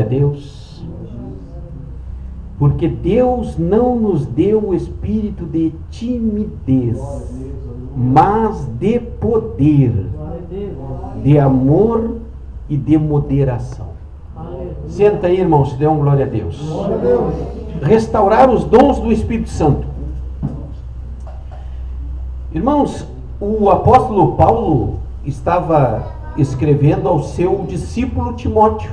Deus. Porque Deus não nos deu o espírito de timidez, mas de poder, de amor e de moderação. Senta aí, irmãos, dê uma glória a Deus. Restaurar os dons do Espírito Santo. Irmãos, o apóstolo Paulo estava escrevendo ao seu discípulo Timóteo.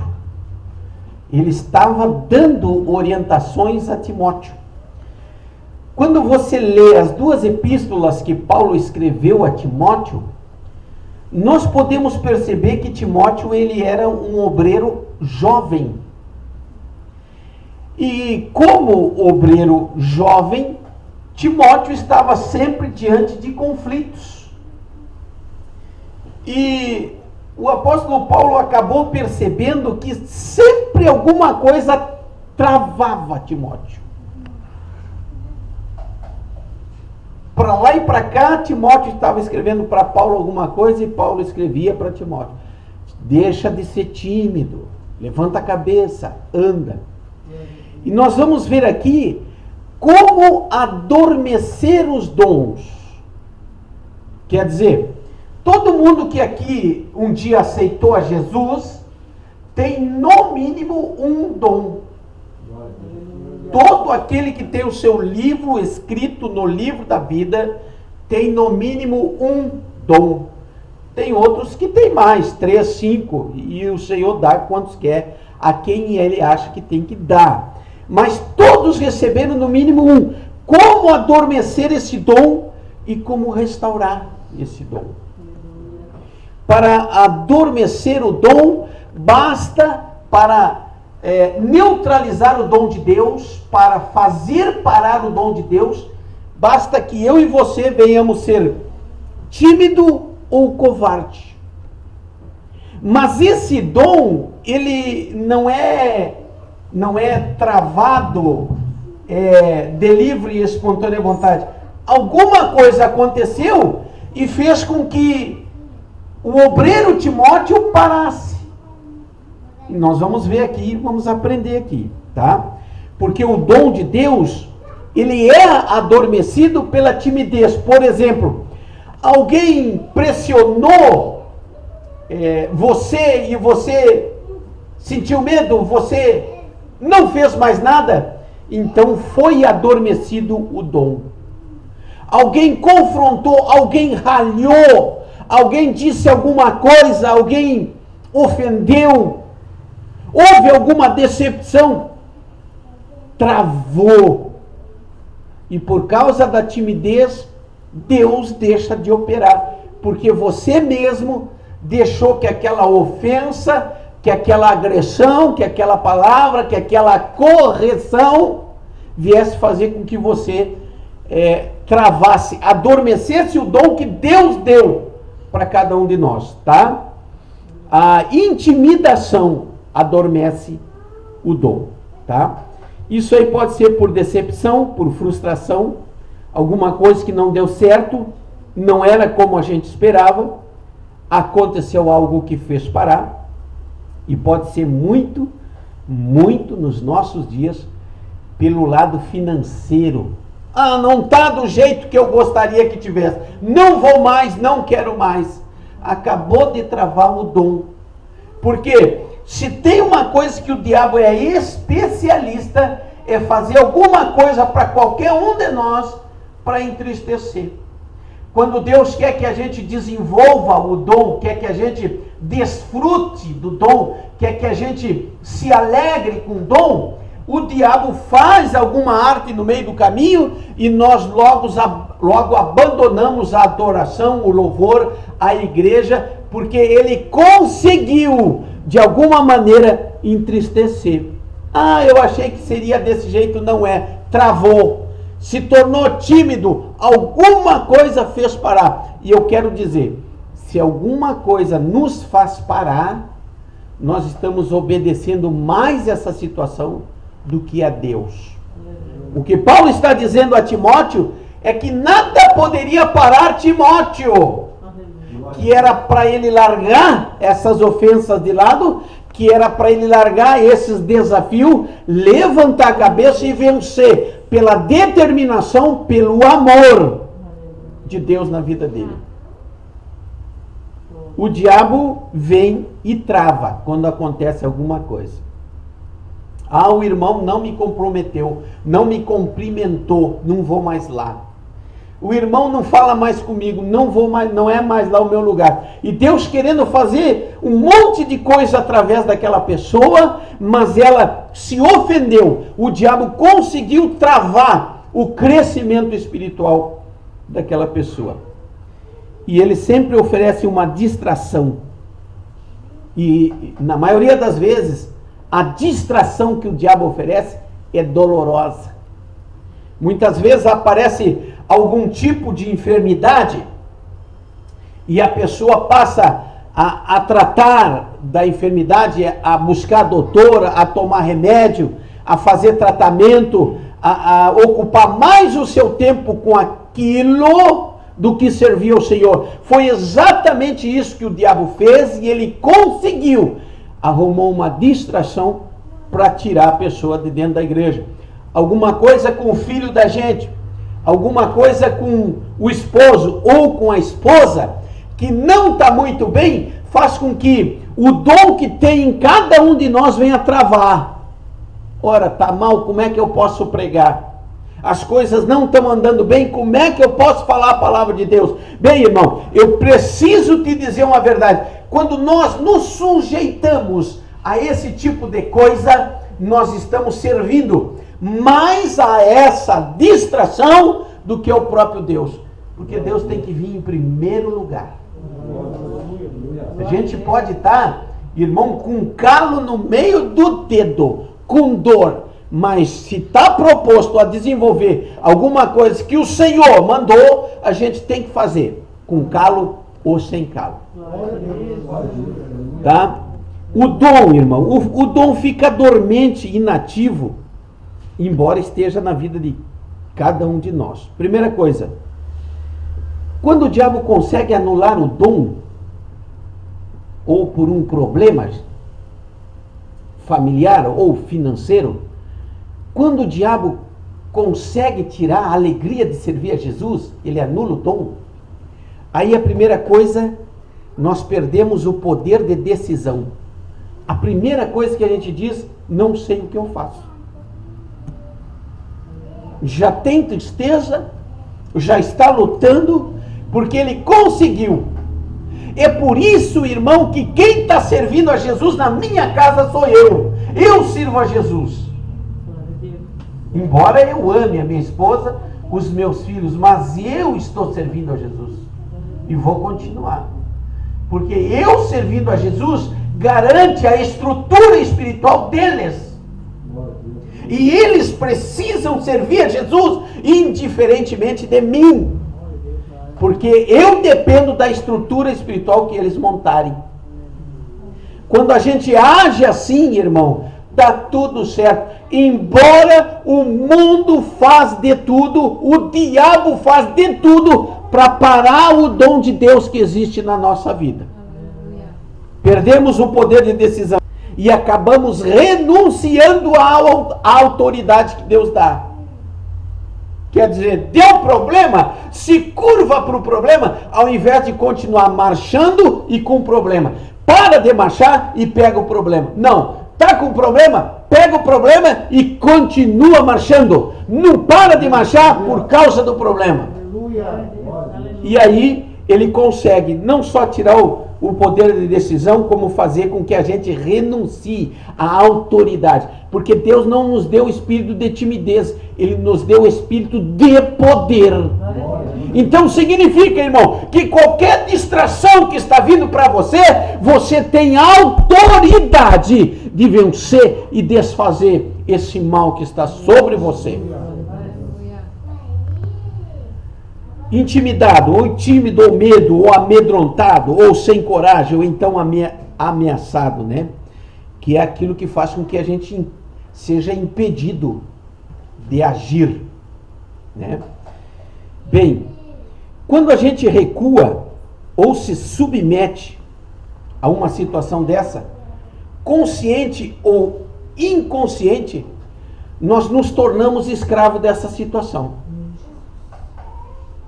Ele estava dando orientações a Timóteo. Quando você lê as duas epístolas que Paulo escreveu a Timóteo, nós podemos perceber que Timóteo ele era um obreiro jovem. E como obreiro jovem, Timóteo estava sempre diante de conflitos. E o apóstolo Paulo acabou percebendo que sempre alguma coisa travava Timóteo. Para lá e para cá, Timóteo estava escrevendo para Paulo alguma coisa e Paulo escrevia para Timóteo: deixa de ser tímido, levanta a cabeça, anda. E nós vamos ver aqui como adormecer os dons. Quer dizer, todo mundo que aqui um dia aceitou a Jesus tem no mínimo um dom. Todo aquele que tem o seu livro escrito no livro da vida tem no mínimo um dom. Tem outros que tem mais, 3, 5, e o Senhor dá quantos quer a quem ele acha que tem que dar. Mas todos receberam no mínimo um. Como adormecer esse dom e como restaurar esse dom? Para adormecer o dom, basta para neutralizar o dom de Deus, para fazer parar o dom de Deus, basta que eu e você venhamos ser tímido ou covarde. Mas esse dom, ele não é travado de livre e espontânea vontade. Alguma coisa aconteceu e fez com que o obreiro Timóteo parasse. E nós vamos ver aqui, vamos aprender aqui, tá? Porque o dom de Deus, ele é adormecido pela timidez. Por exemplo, alguém pressionou você e você sentiu medo, você não fez mais nada, então foi adormecido o dom. Alguém confrontou, alguém ralhou, alguém disse alguma coisa, alguém ofendeu, houve alguma decepção, travou. E por causa da timidez, Deus deixa de operar, porque você mesmo deixou que aquela ofensa, que aquela agressão, que aquela palavra, que aquela correção viesse fazer com que você travasse, adormecesse o dom que Deus deu para cada um de nós, tá? A intimidação adormece o dom, tá? Isso aí pode ser por decepção, por frustração, alguma coisa que não deu certo, não era como a gente esperava, aconteceu algo que fez parar, e pode ser muito, muito nos nossos dias pelo lado financeiro. Ah, não está do jeito que eu gostaria que tivesse. Não vou mais, não quero mais. Acabou de travar o dom. Porque se tem uma coisa que o diabo é especialista, é fazer alguma coisa para qualquer um de nós para entristecer. Quando Deus quer que a gente desenvolva o dom, quer que a gente desfrute do dom, quer que a gente se alegre com o dom, o diabo faz alguma arte no meio do caminho e nós logo abandonamos a adoração, o louvor, a igreja, porque ele conseguiu, de alguma maneira, entristecer. Ah, eu achei que seria desse jeito, não é. Travou, se tornou tímido, alguma coisa fez parar. E eu quero dizer, se alguma coisa nos faz parar, nós estamos obedecendo mais essa situação do que a Deus. O que Paulo está dizendo a Timóteo é que nada poderia parar Timóteo, que era para ele largar essas ofensas de lado, que era para ele largar esses desafios, levantar a cabeça e vencer pela determinação, pelo amor de Deus na vida dele. O diabo vem e trava quando acontece alguma coisa. Ah, o irmão não me comprometeu, não me cumprimentou, não vou mais lá. O irmão não fala mais comigo, não é mais lá o meu lugar. E Deus querendo fazer um monte de coisa através daquela pessoa, mas ela se ofendeu. O diabo conseguiu travar o crescimento espiritual daquela pessoa. E ele sempre oferece uma distração. E na maioria das vezes, a distração que o diabo oferece é dolorosa. Muitas vezes aparece algum tipo de enfermidade e a pessoa passa a tratar da enfermidade, a buscar doutora, a tomar remédio, a fazer tratamento, a ocupar mais o seu tempo com aquilo do que servir ao Senhor. Foi exatamente isso que o diabo fez e ele conseguiu. Arrumou uma distração para tirar a pessoa de dentro da igreja. Alguma coisa com o filho da gente, alguma coisa com o esposo ou com a esposa, que não está muito bem, faz com que o dom que tem em cada um de nós venha travar. Ora, está mal, como é que eu posso pregar? As coisas não estão andando bem, como é que eu posso falar a palavra de Deus? Bem, irmão, eu preciso te dizer uma verdade. Quando nós nos sujeitamos a esse tipo de coisa, nós estamos servindo mais a essa distração do que ao próprio Deus. Porque Deus tem que vir em primeiro lugar. A gente pode estar, irmão, com um calo no meio do dedo, com dor, mas se está proposto a desenvolver alguma coisa que o Senhor mandou, a gente tem que fazer, com calo ou sem calo. Tá? O dom, irmão, o dom fica dormente, inativo, embora esteja na vida de cada um de nós. Primeira coisa, quando o diabo consegue anular o dom, ou por um problema familiar ou financeiro, quando o diabo consegue tirar a alegria de servir a Jesus, ele anula o dom. Aí a primeira coisa, nós perdemos o poder de decisão. A primeira coisa que a gente diz, não sei o que eu faço. Já tem tristeza, já está lutando, porque ele conseguiu. É por isso, irmão, que quem está servindo a Jesus na minha casa sou eu. Eu sirvo a Jesus. Embora eu ame a minha esposa, os meus filhos, mas eu estou servindo a Jesus. E vou continuar. Porque eu servindo a Jesus garante a estrutura espiritual deles. E eles precisam servir a Jesus indiferentemente de mim. Porque eu dependo da estrutura espiritual que eles montarem. Quando a gente age assim, irmão, dá tudo certo. Embora o mundo faz de tudo, o diabo faz de tudo para parar o dom de Deus que existe na nossa vida. Perdemos o poder de decisão e acabamos renunciando à autoridade que Deus dá. Quer dizer, deu problema, se curva para o problema, ao invés de continuar marchando e com problema. Para de marchar e pega o problema. Não, está com problema, pega o problema e continua marchando. Não para de marchar por causa do problema. E aí ele consegue não só tirar o poder de decisão, como fazer com que a gente renuncie à autoridade. Porque Deus não nos deu o espírito de timidez, Ele nos deu o espírito de poder. Então significa, irmão, que qualquer distração que está vindo para você, você tem autoridade de vencer e desfazer esse mal que está sobre você. Intimidado, ou tímido, ou medo, ou amedrontado, ou sem coragem, ou então ameaçado, né? Que é aquilo que faz com que a gente seja impedido de agir, né? Bem, quando a gente recua ou se submete a uma situação dessa, consciente ou inconsciente, nós nos tornamos escravos dessa situação.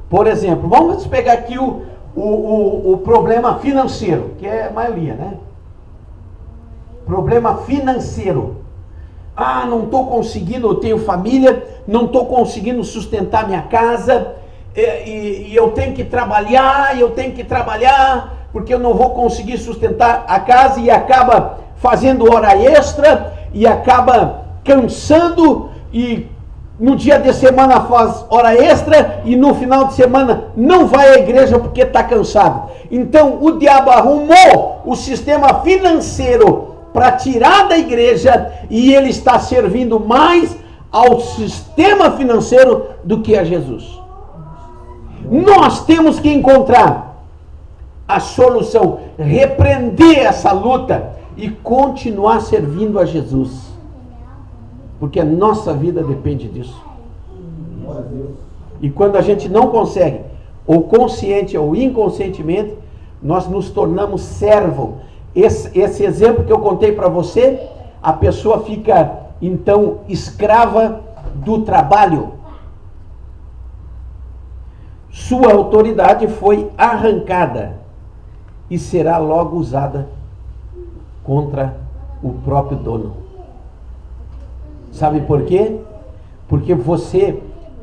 Por exemplo, vamos pegar aqui o problema financeiro, que é a maioria, né? Problema financeiro. Ah, não estou conseguindo, eu tenho família, não estou conseguindo sustentar minha casa, e eu tenho que trabalhar, porque eu não vou conseguir sustentar a casa, e acaba fazendo hora extra, e acaba cansando, e no dia de semana faz hora extra, e no final de semana não vai à igreja porque está cansado. Então o diabo arrumou o sistema financeiro para tirar da igreja, e ele está servindo mais ao sistema financeiro do que a Jesus. Nós temos que encontrar a solução, repreender essa luta e continuar servindo a Jesus, porque a nossa vida depende disso. E quando a gente não consegue, ou consciente ou inconscientemente, nós nos tornamos servo. Esse exemplo que eu contei para você, a pessoa fica então escrava do trabalho. Sua autoridade foi arrancada e será logo usada contra o próprio dono. Sabe por quê? Porque você,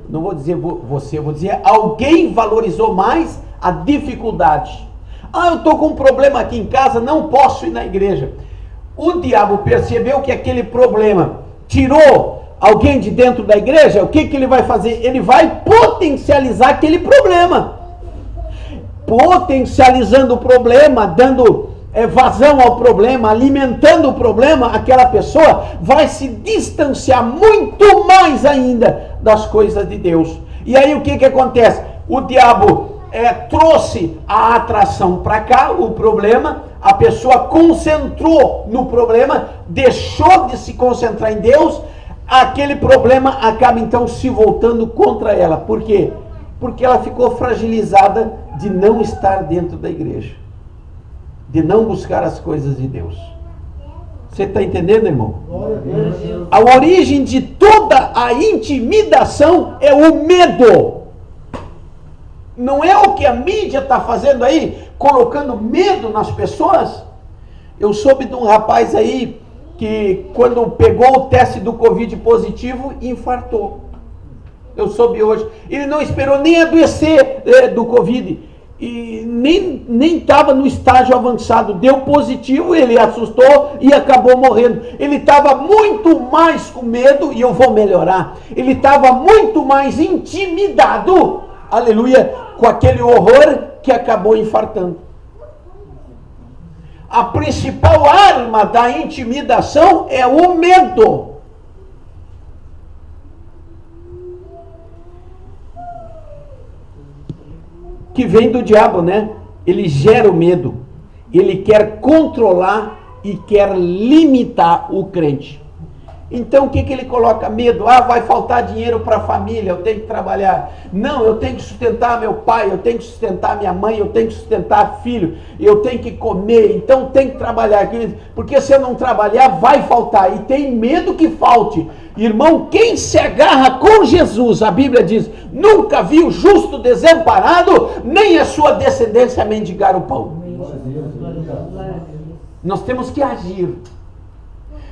não vou dizer você, vou dizer alguém valorizou mais a dificuldade. Ah, eu estou com um problema aqui em casa, não posso ir na igreja. O diabo percebeu que aquele problema tirou alguém de dentro da igreja. O que ele vai fazer? Ele vai potencializar aquele problema. Potencializando o problema, dando vazão ao problema, alimentando o problema, aquela pessoa vai se distanciar muito mais ainda das coisas de Deus. E aí o que acontece? O diabo trouxe a atração para cá, o problema, a pessoa concentrou no problema, deixou de se concentrar em Deus, aquele problema acaba então se voltando contra ela. Por quê? Porque ela ficou fragilizada de não estar dentro da igreja, de não buscar as coisas de Deus. Você está entendendo, irmão? A origem de toda a intimidação é o medo. Não é o que a mídia está fazendo aí, colocando medo nas pessoas. Eu soube de um rapaz aí que quando pegou o teste do Covid positivo, infartou. Eu soube hoje. Ele não esperou nem adoecer do Covid. E nem estava no estágio avançado. Deu positivo, ele assustou e acabou morrendo. Ele estava muito mais com medo, e eu vou melhorar. Ele estava muito mais intimidado, aleluia, com aquele horror, que acabou infartando. A principal arma da intimidação é o medo. Que vem do diabo, né? Ele gera o medo. Ele quer controlar e quer limitar o crente. Então o que ele coloca? Medo. Ah, vai faltar dinheiro para a família, eu tenho que trabalhar. Não, eu tenho que sustentar meu pai, eu tenho que sustentar minha mãe, eu tenho que sustentar filho, eu tenho que comer, então tem que trabalhar. Porque se eu não trabalhar, vai faltar. E tem medo que falte. Irmão, quem se agarra com Jesus, a Bíblia diz, nunca viu justo desamparado, nem a sua descendência mendigar o pão. Nós temos que agir.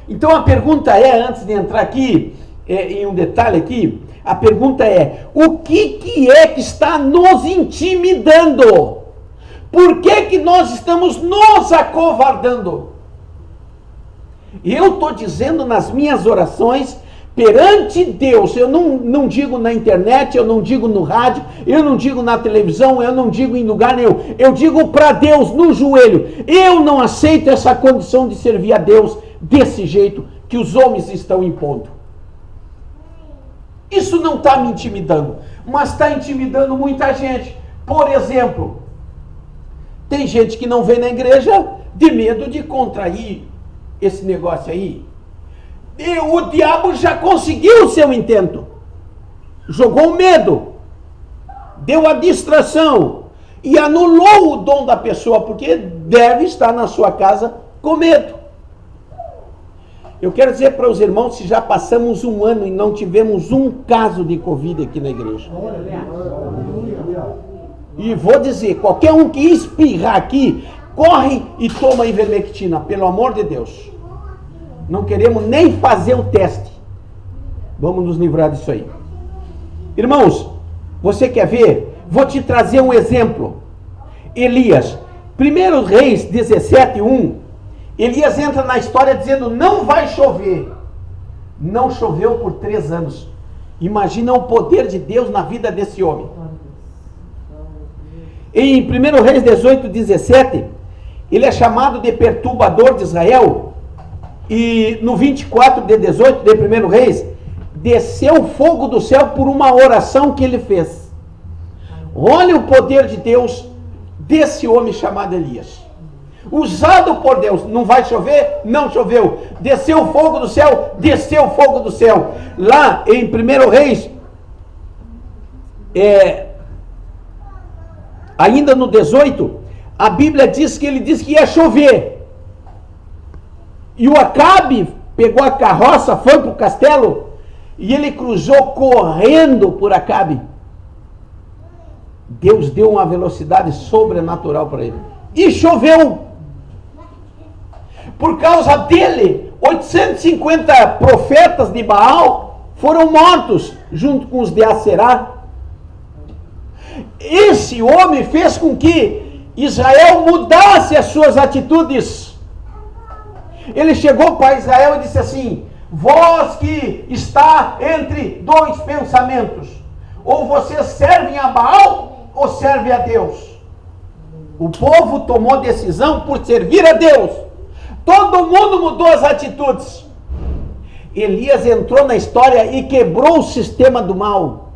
Então a pergunta é, antes de entrar aqui, em um detalhe aqui, a pergunta é, o que é que está nos intimidando? Por que nós estamos nos acovardando? Eu estou dizendo nas minhas orações, perante Deus, eu não digo na internet, eu não digo no rádio, eu não digo na televisão, eu não digo em lugar nenhum, eu digo para Deus no joelho, eu não aceito essa condição de servir a Deus desse jeito que os homens estão impondo. Isso não está me intimidando, mas está intimidando muita gente. Por exemplo, tem gente que não vem na igreja de medo de contrair esse negócio aí. E o diabo já conseguiu o seu intento. Jogou o medo, deu a distração e anulou o dom da pessoa, porque deve estar na sua casa com medo. Eu quero dizer para os irmãos que já passamos um ano e não tivemos um caso de Covid aqui na igreja. E vou dizer, qualquer um que espirrar aqui, corre e toma ivermectina, pelo amor de Deus. Não queremos nem fazer o teste. Vamos nos livrar disso aí. Irmãos, você quer ver? Vou te trazer um exemplo. Elias, 1 Reis 17:1. Elias entra na história dizendo, não vai chover. Não choveu por 3 anos. Imagina o poder de Deus na vida desse homem. Em 1 Reis 18:17, ele é chamado de perturbador de Israel. E no 24:18 de 1 Reis, desceu fogo do céu por uma oração que ele fez. Olha o poder de Deus desse homem chamado Elias. Usado por Deus. Não vai chover? Não choveu. Desceu fogo do céu? Desceu fogo do céu. Lá em 1 Reis, ainda no 18, a Bíblia diz que ele disse que ia chover. E o Acabe pegou a carroça, foi para o castelo, e ele cruzou correndo por Acabe. Deus deu uma velocidade sobrenatural para ele. E choveu. Por causa dele, 850 profetas de Baal foram mortos, junto com os de Aserá. Esse homem fez com que Israel mudasse as suas atitudes. Ele chegou para Israel e disse assim, vós que está entre 2 pensamentos, ou vocês servem a Baal, ou servem a Deus. O povo tomou decisão por servir a Deus. Todo mundo mudou as atitudes. Elias entrou na história e quebrou o sistema do mal.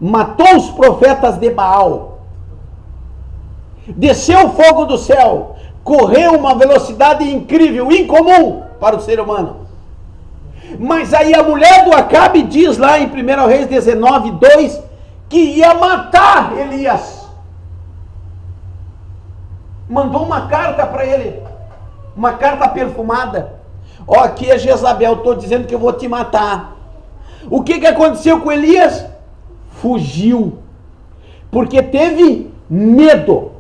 Matou os profetas de Baal. Desceu o fogo do céu. Correu uma velocidade incrível, incomum para o ser humano. Mas aí a mulher do Acabe diz lá em 1 Reis 19:2 que ia matar Elias. Mandou uma carta para ele. Uma carta perfumada. Ó, aqui é Jezabel, estou dizendo que eu vou te matar. O que aconteceu com Elias? Fugiu. Porque teve medo.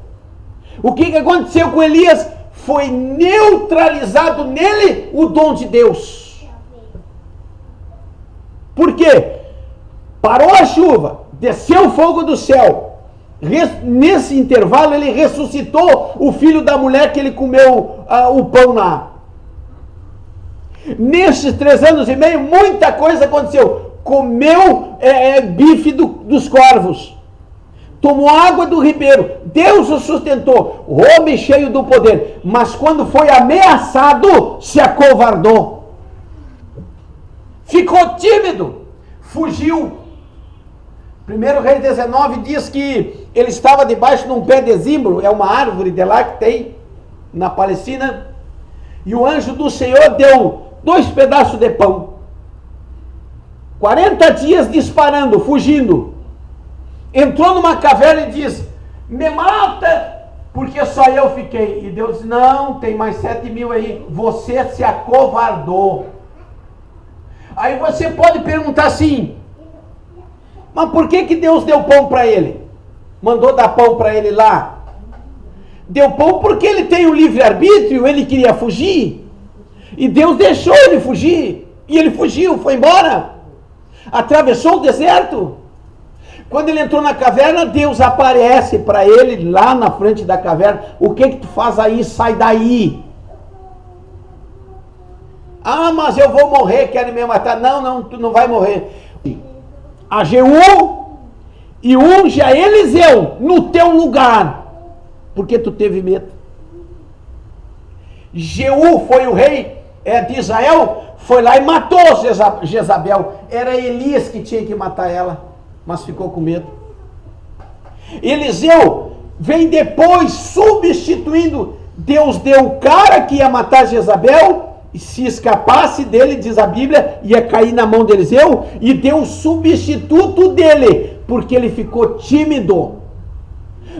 O que aconteceu com Elias? Foi neutralizado nele o dom de Deus. Por quê? Parou a chuva, desceu o fogo do céu. Nesse intervalo ele ressuscitou o filho da mulher que ele comeu o pão lá. Nesses 3 anos e meio, muita coisa aconteceu. Comeu bife dos corvos. Tomou água do ribeiro. Deus o sustentou. Homem cheio do poder. Mas quando foi ameaçado, se acovardou. Ficou tímido. Fugiu. 1 Reis 19 diz que ele estava debaixo de um pé de zimbro, é uma árvore de lá que tem na Palestina, e o anjo do Senhor deu 2 pedaços de pão. 40 dias disparando, fugindo. Entrou numa caverna e diz, me mata, porque só eu fiquei. E Deus disse, não, tem mais 7.000 aí, você se acovardou. Aí você pode perguntar assim, mas por que Deus deu pão para ele? Mandou dar pão para ele lá? Deu pão porque ele tem o livre-arbítrio, ele queria fugir. E Deus deixou ele fugir. E ele fugiu, foi embora. Atravessou o deserto. Quando ele entrou na caverna, Deus aparece para ele lá na frente da caverna. O que tu faz aí? Sai daí. Ah, mas eu vou morrer, querem me matar. Não, tu não vai morrer. A Jeú e unge a Eliseu no teu lugar, porque tu teve medo. Jeú foi o rei de Israel, foi lá e matou Jezabel. Era Elias que tinha que matar ela, mas ficou com medo. Eliseu vem depois substituindo. Deus deu o cara que ia matar Jezabel, e se escapasse dele, diz a Bíblia, ia cair na mão de Eliseu, e deu o substituto dele, porque ele ficou tímido.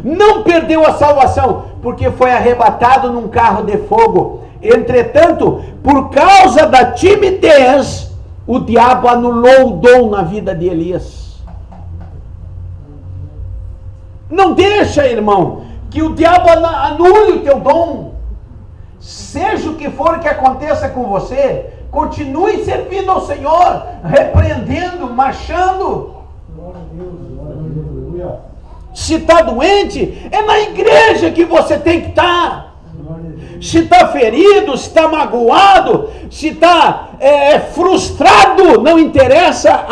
Não perdeu a salvação, porque foi arrebatado num carro de fogo. Entretanto, por causa da timidez, o diabo anulou o dom na vida de Elias. Não deixa, irmão, que o diabo anule o teu dom. Seja o que for que aconteça com você, continue servindo ao Senhor, repreendendo, marchando. Se está doente, é na igreja que você tem que estar. Se está ferido, se está magoado, se está frustrado, não interessa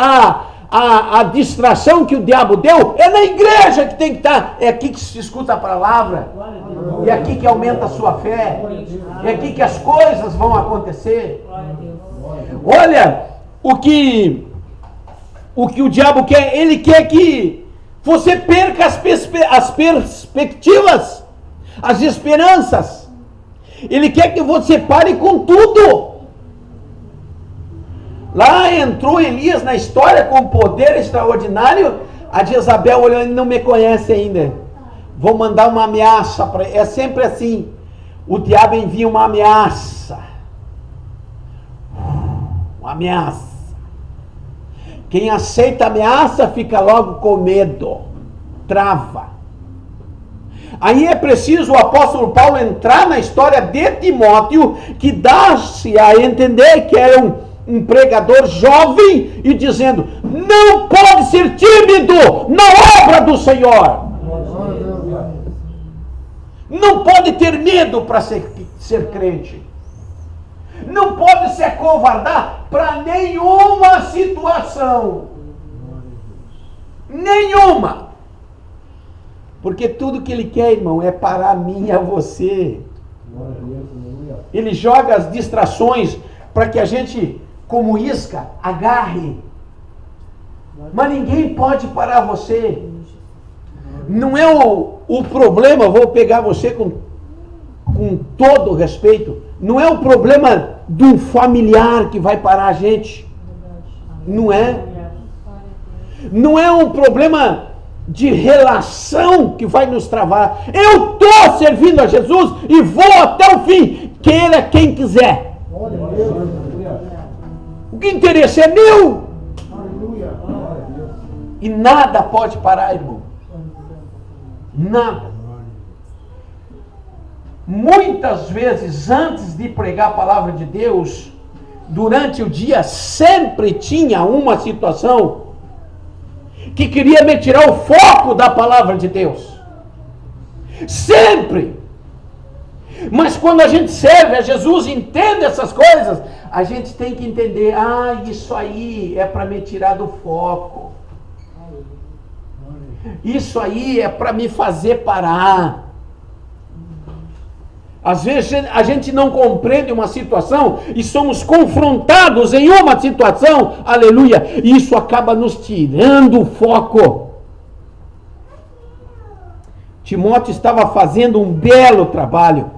a distração que o diabo deu, é na igreja que tem que estar. É aqui que se escuta a palavra, é aqui que aumenta a sua fé, é aqui que as coisas vão acontecer. Olha, o que o diabo quer, ele quer que você perca as perspectivas, as esperanças. Ele quer que você pare com tudo. Lá entrou Elias na história com poder extraordinário. A Jezabel olhou, ele não me conhece ainda. Vou mandar uma ameaça para ele. É sempre assim. O diabo envia uma ameaça. Uma ameaça. Quem aceita a ameaça fica logo com medo. Trava. Aí é preciso o apóstolo Paulo entrar na história de Timóteo, que dá-se a entender que era um pregador jovem, e dizendo, não pode ser tímido na obra do Senhor. Não pode ter medo para ser crente. Não pode se acovardar para nenhuma situação. Nenhuma. Porque tudo que ele quer, irmão, é parar a mim e a você. Ele joga as distrações para que a gente, como isca, agarre. Mas ninguém pode parar você. Não é o problema, vou pegar você com todo o respeito, não é o problema de um familiar que vai parar a gente. Não é. Não é um problema de relação que vai nos travar. Eu estou servindo a Jesus e vou até o fim, queira quem quiser. O que interessa é meu. E nada pode parar, irmão. Nada. Muitas vezes, antes de pregar a palavra de Deus, durante o dia, sempre tinha uma situação que queria me tirar o foco da palavra de Deus. Sempre. Mas quando a gente serve a Jesus, entende essas coisas, a gente tem que entender, isso aí é para me tirar do foco. Isso aí é para me fazer parar. Às vezes a gente não compreende uma situação e somos confrontados em uma situação, aleluia, e isso acaba nos tirando o foco. Timóteo estava fazendo um belo trabalho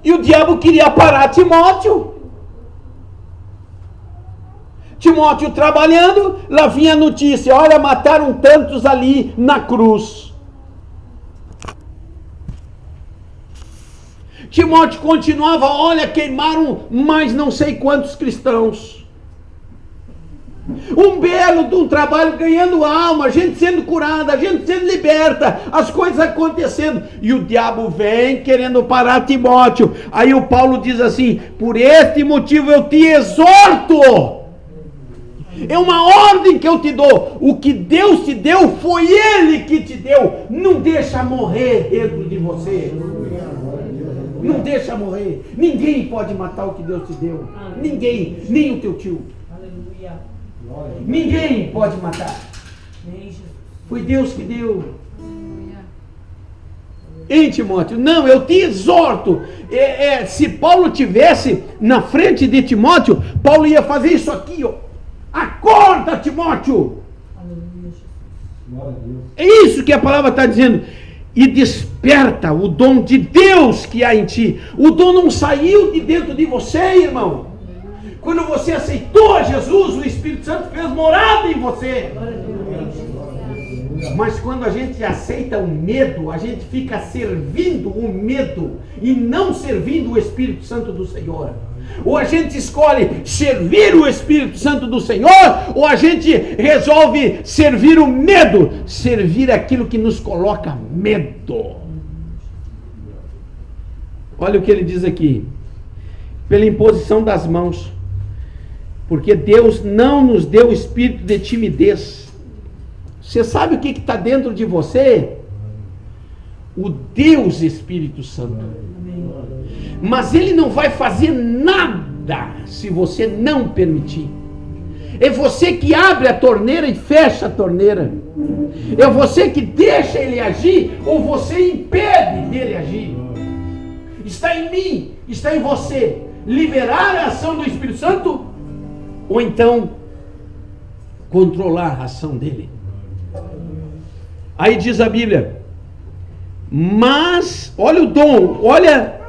e o diabo queria parar Timóteo. Timóteo trabalhando, lá vinha a notícia, olha, mataram tantos ali na cruz. Timóteo continuava, olha, queimaram mais não sei quantos cristãos. Um belo de um trabalho ganhando alma, gente sendo curada, gente sendo liberta, as coisas acontecendo. E o diabo vem querendo parar Timóteo. Aí o Paulo diz assim, por este motivo eu te exorto. É uma ordem que eu te dou. O que Deus te deu, foi Ele que te deu. Não deixa morrer dentro de você. Não deixa morrer. Ninguém pode matar o que Deus te deu. Ninguém, nem o teu tio. Ninguém pode matar. Foi Deus que deu. Hein, Timóteo? Não, eu te exorto. Se Paulo tivesse na frente de Timóteo, Paulo ia fazer isso aqui, ó. Acorda, Timóteo. É isso que a palavra está dizendo. E desperta o dom de Deus que há em ti. O dom não saiu de dentro de você, irmão. Quando você aceitou a Jesus, o Espírito Santo fez morada em você. Mas quando a gente aceita o medo, a gente fica servindo o medo e não servindo o Espírito Santo do Senhor. Ou a gente escolhe servir o Espírito Santo do Senhor, ou a gente resolve servir o medo, servir aquilo que nos coloca medo. Olha o que ele diz aqui: pela imposição das mãos, porque Deus não nos deu espírito de timidez. Você sabe o que está dentro de você? O Deus Espírito Santo. Mas Ele não vai fazer nada se você não permitir. É você que abre a torneira e fecha a torneira. É você que deixa Ele agir, ou você impede dele agir. Está em mim, está em você, liberar a ação do Espírito Santo, ou então controlar a ação dele. Aí diz a Bíblia: mas, olha o dom, olha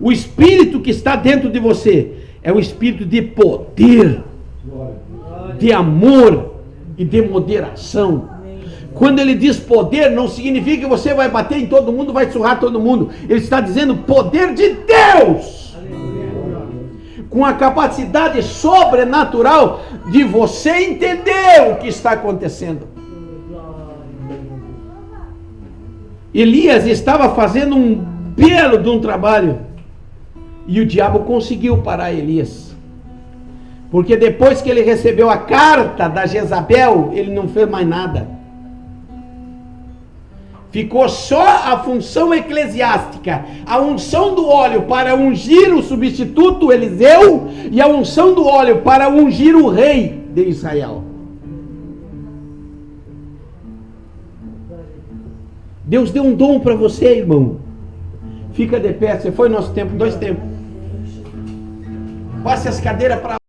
o Espírito que está dentro de você, é o Espírito de poder, de amor e de moderação. Quando ele diz poder, não significa que você vai bater em todo mundo, vai surrar todo mundo. Ele está dizendo poder de Deus, com a capacidade sobrenatural de você entender o que está acontecendo. Elias estava fazendo um belo de um trabalho, e o diabo conseguiu parar Elias, porque depois que ele recebeu a carta da Jezabel, ele não fez mais nada. Ficou só a função eclesiástica, a unção do óleo para ungir o substituto Eliseu, e a unção do óleo para ungir o rei de Israel. Deus deu um dom para você, irmão. Fica de pé, você foi nosso tempo, 2 tempos. Passe as cadeiras para